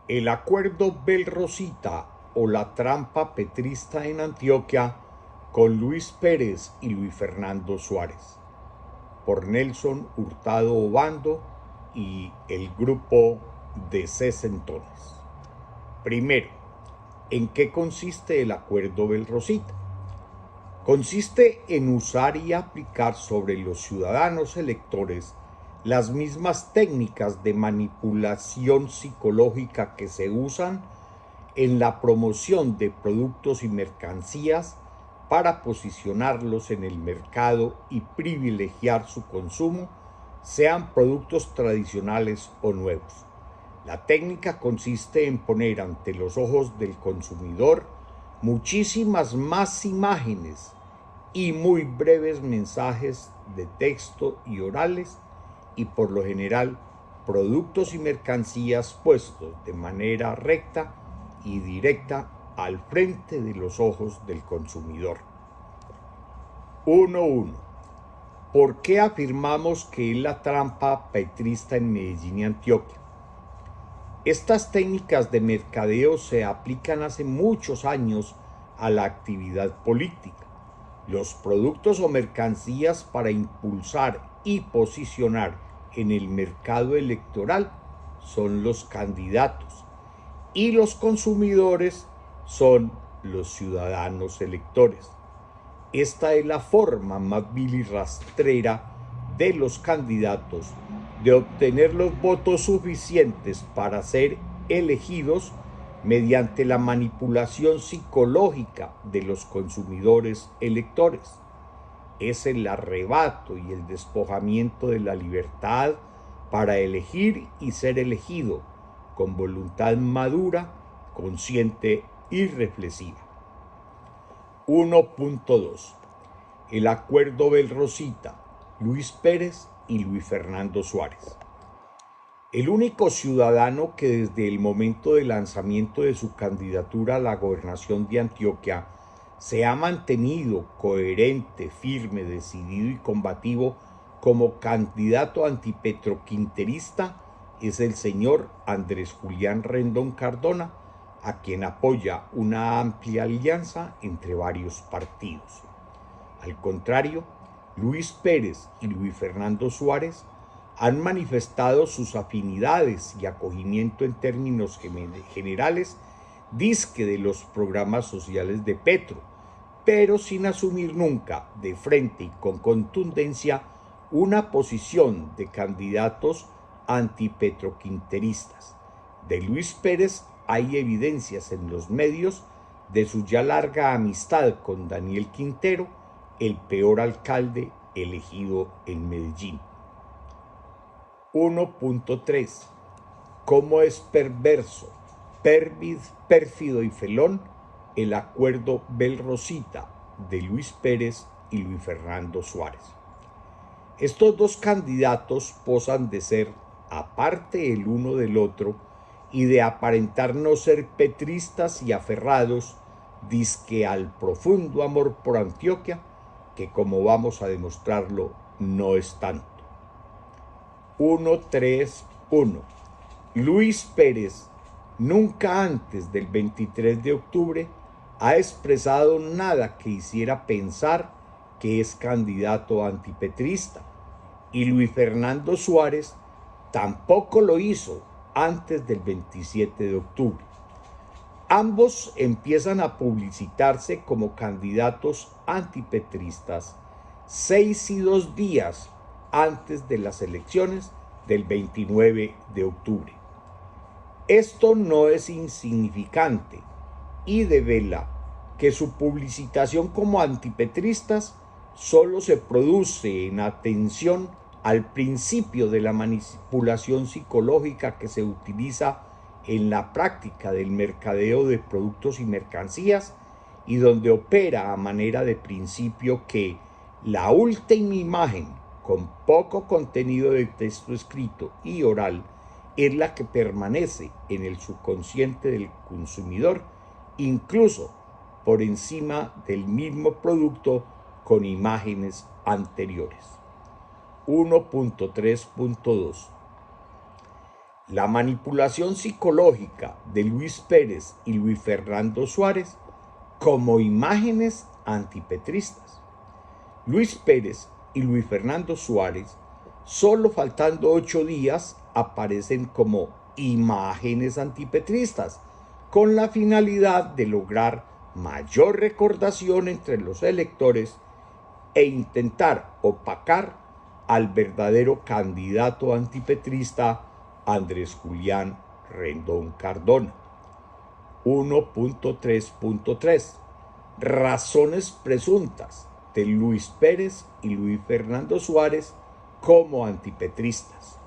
El acuerdo Bel-Rosita o la trampa petrista en Antioquia con Luis Pérez y Luis Fernando Suárez, por Nelson Hurtado Obando y el grupo de Sesentones. Primero, ¿en qué consiste el acuerdo Bel-Rosita? Consiste en usar y aplicar sobre los ciudadanos electores las mismas técnicas de manipulación psicológica que se usan en la promoción de productos y mercancías para posicionarlos en el mercado y privilegiar su consumo, sean productos tradicionales o nuevos. La técnica consiste en poner ante los ojos del consumidor muchísimas más imágenes y muy breves mensajes de texto y orales, y por lo general productos y mercancías puestos de manera recta y directa al frente de los ojos del consumidor. 1.1. ¿Por qué afirmamos que es la trampa petrista en Medellín y Antioquia? Estas técnicas de mercadeo se aplican hace muchos años a la actividad política. Los productos o mercancías para impulsar y posicionar en el mercado electoral son los candidatos y los consumidores son los ciudadanos electores. Esta es la forma más vil y rastrera de los candidatos de obtener los votos suficientes para ser elegidos mediante la manipulación psicológica de los consumidores electores. Es el arrebato y el despojamiento de la libertad para elegir y ser elegido con voluntad madura, consciente y reflexiva. 1.2. El acuerdo Bel-Rosita, Luis Pérez y Luis Fernando Suárez. El único ciudadano que desde el momento del lanzamiento de su candidatura a la gobernación de Antioquia se ha mantenido coherente, firme, decidido y combativo como candidato antipetroquinterista es el señor Andrés Julián Rendón Cardona, a quien apoya una amplia alianza entre varios partidos. Al contrario, Luis Pérez y Luis Fernando Suárez han manifestado sus afinidades y acogimiento en términos generales dizque de los programas sociales de Petro, pero sin asumir nunca de frente y con contundencia una posición de candidatos antipetroquinteristas. De Luis Pérez hay evidencias en los medios de su ya larga amistad con Daniel Quintero, el peor alcalde elegido en Medellín. 1.3. ¿Cómo es perverso, pérfido y felón el acuerdo Bel-Rosita de Luis Pérez y Luis Fernando Suárez? Estos dos candidatos posan de ser aparte el uno del otro y de aparentar no ser petristas y aferrados dizque al profundo amor por Antioquia, que como vamos a demostrarlo no es tanto. 1.3.1. Luis Pérez nunca antes del 23 de octubre ha expresado nada que hiciera pensar que es candidato antipetrista, y Luis Fernando Suárez tampoco lo hizo antes del 27 de octubre. Ambos empiezan a publicitarse como candidatos antipetristas 6 y 2 días antes de las elecciones del 29 de octubre. Esto no es insignificante y devela que su publicitación como antipetristas solo se produce en atención al principio de la manipulación psicológica que se utiliza en la práctica del mercadeo de productos y mercancías, y donde opera a manera de principio que la última imagen con poco contenido de texto escrito y oral es la que permanece en el subconsciente del consumidor, incluso por encima del mismo producto con imágenes anteriores. 1.3.2. la manipulación psicológica de Luis Pérez y Luis Fernando Suárez como imágenes antipetristas. Luis Pérez y Luis Fernando Suárez, solo faltando 8 días, aparecen como imágenes antipetristas, con la finalidad de lograr mayor recordación entre los electores e intentar opacar al verdadero candidato antipetrista Andrés Julián Rendón Cardona. 1.3.3 Razones presuntas de Luis Pérez y Luis Fernando Suárez como antipetristas.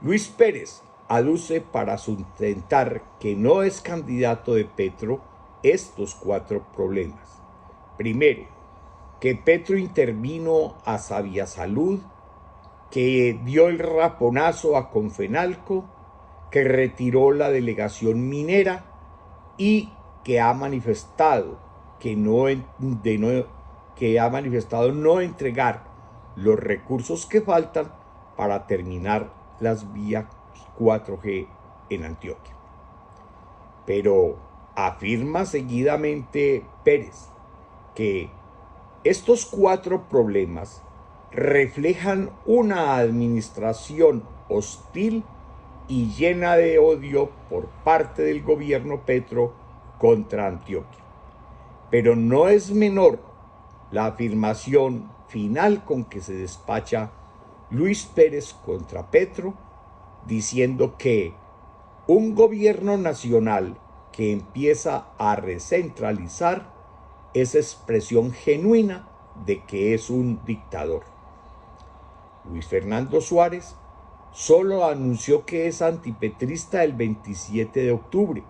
Luis Pérez aduce para sustentar que no es candidato de Petro estos 4 problemas. Primero, que Petro intervino a Sabiasalud, que dio el raponazo a Confenalco, que retiró la delegación minera y que ha manifestado no entregar los recursos que faltan para terminar las vías 4G en Antioquia. Pero afirma seguidamente Pérez que estos 4 problemas reflejan una administración hostil y llena de odio por parte del gobierno Petro contra Antioquia. Pero no es menor la afirmación final con que se despacha Luis Pérez contra Petro, diciendo que un gobierno nacional que empieza a recentralizar es expresión genuina de que es un dictador. Luis Fernando Suárez solo anunció que es antipetrista el 27 de octubre,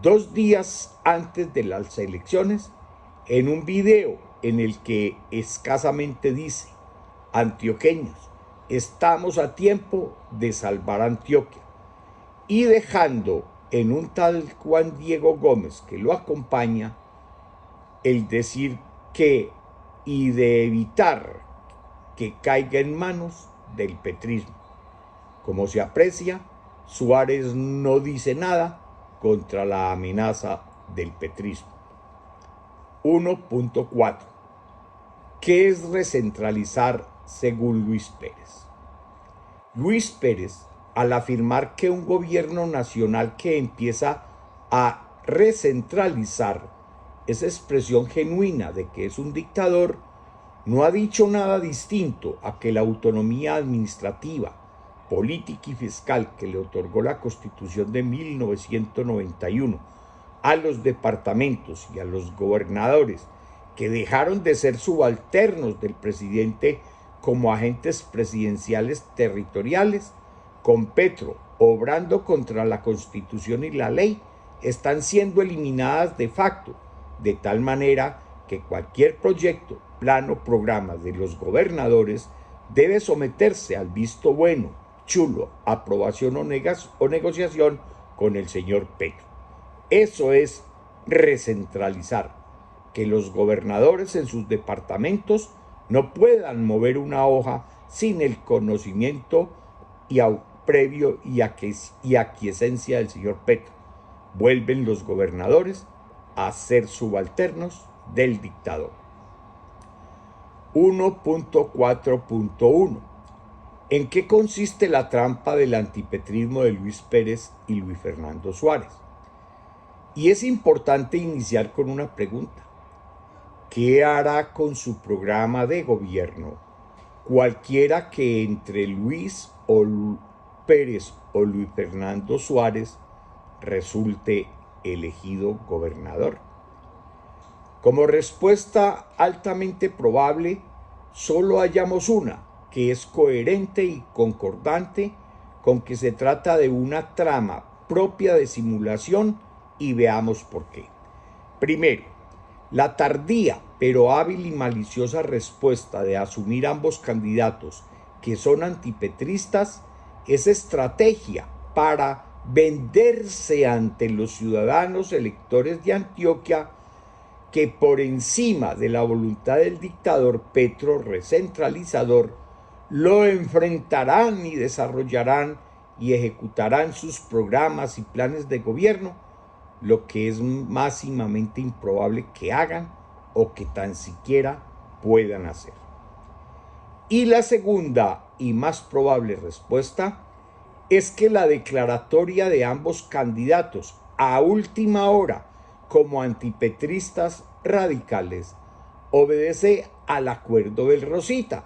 2 días antes de las elecciones, en un video en el que escasamente dice: antioqueños, estamos a tiempo de salvar Antioquia, y dejando en un tal Juan Diego Gómez que lo acompaña el decir que y de evitar que caiga en manos del petrismo. Como se aprecia, Suárez no dice nada contra la amenaza del petrismo. 1.4 ¿Qué es recentralizar según Luis Pérez? Luis Pérez, al afirmar que un gobierno nacional que empieza a recentralizar es expresión genuina de que es un dictador, no ha dicho nada distinto a que la autonomía administrativa, política y fiscal que le otorgó la Constitución de 1991 a los departamentos y a los gobernadores, que dejaron de ser subalternos del presidente como agentes presidenciales territoriales, con Petro obrando contra la Constitución y la ley, están siendo eliminadas de facto, de tal manera que cualquier proyecto, plan o programa de los gobernadores debe someterse al visto bueno, chulo, aprobación o negociación con el señor Petro. Eso es recentralizar, que los gobernadores en sus departamentos no puedan mover una hoja sin el conocimiento previo y aquiescencia del señor Petro. Vuelven los gobernadores a ser subalternos del dictador. 1.4.1 ¿En qué consiste la trampa del antipetrismo de Luis Pérez y Luis Fernando Suárez? Y es importante iniciar con una pregunta. ¿Qué hará con su programa de gobierno cualquiera que entre Luis Pérez o Luis Fernando Suárez resulte elegido gobernador? Como respuesta altamente probable, solo hallamos una, que es coherente y concordante con que se trata de una trama propia de simulación, y veamos por qué. Primero, la tardía pero hábil y maliciosa respuesta de asumir ambos candidatos que son antipetristas es estrategia para venderse ante los ciudadanos electores de Antioquia que por encima de la voluntad del dictador Petro recentralizador lo enfrentarán y desarrollarán y ejecutarán sus programas y planes de gobierno, lo que es máximamente improbable que hagan o que tan siquiera puedan hacer. Y la segunda y más probable respuesta es que la declaratoria de ambos candidatos a última hora como antipetristas radicales obedece al acuerdo del Rosita,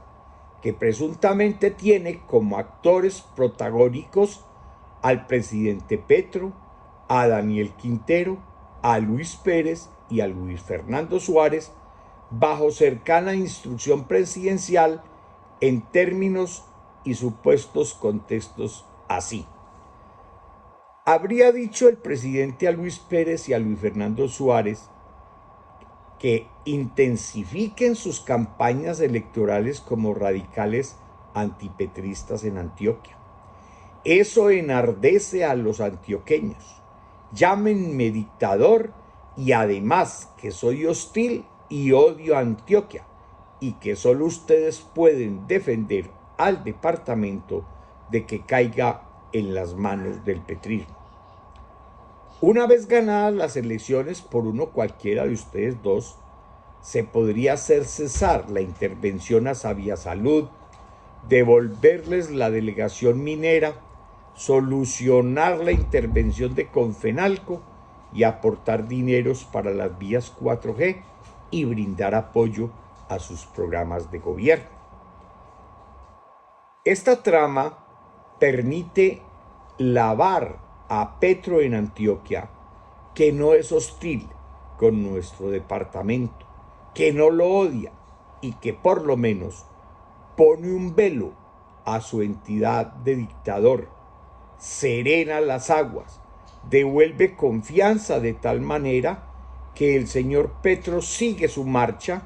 que presuntamente tiene como actores protagónicos al presidente Petro, a Daniel Quintero, a Luis Pérez y a Luis Fernando Suárez, bajo cercana instrucción presidencial en términos y supuestos contextos así. Habría dicho el presidente a Luis Pérez y a Luis Fernando Suárez que intensifiquen sus campañas electorales como radicales antipetristas en Antioquia. Eso enardece a los antioqueños. Llámenme dictador y además que soy hostil y odio a Antioquia y que solo ustedes pueden defender al departamento de que caiga en las manos del petrismo. Una vez ganadas las elecciones por uno cualquiera de ustedes dos, se podría hacer cesar la intervención a Sabia Salud, devolverles la delegación minera, solucionar la intervención de Confenalco y aportar dineros para las vías 4G y brindar apoyo a sus programas de gobierno. Esta trama permite lavar a Petro en Antioquia, que no es hostil con nuestro departamento, que no lo odia y que por lo menos pone un velo a su entidad de dictador, serena las aguas, devuelve confianza de tal manera que el señor Petro sigue su marcha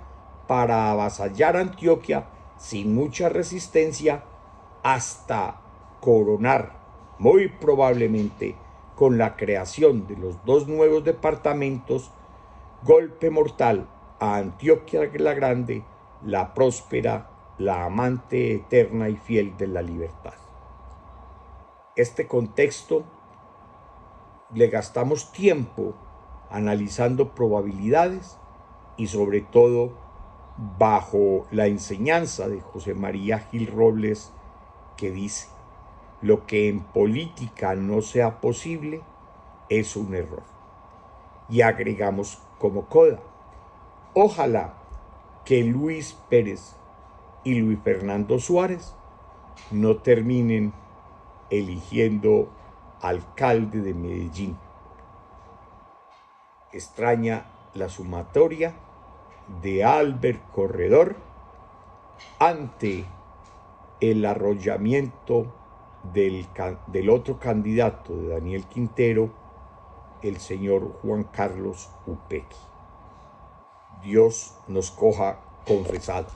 para avasallar Antioquia sin mucha resistencia hasta coronar, muy probablemente con la creación de los dos nuevos departamentos, golpe mortal a Antioquia la Grande, la próspera, la amante eterna y fiel de la libertad. Este contexto le gastamos tiempo analizando probabilidades y sobre todo bajo la enseñanza de José María Gil Robles, que dice: lo que en política no sea posible es un error. Y agregamos como coda: ojalá que Luis Pérez y Luis Fernando Suárez no terminen eligiendo alcalde de Medellín. Extraña la sumatoria de Albert Corredor ante el arrollamiento del otro candidato de Daniel Quintero, el señor Juan Carlos Upegui. Dios nos coja confesados.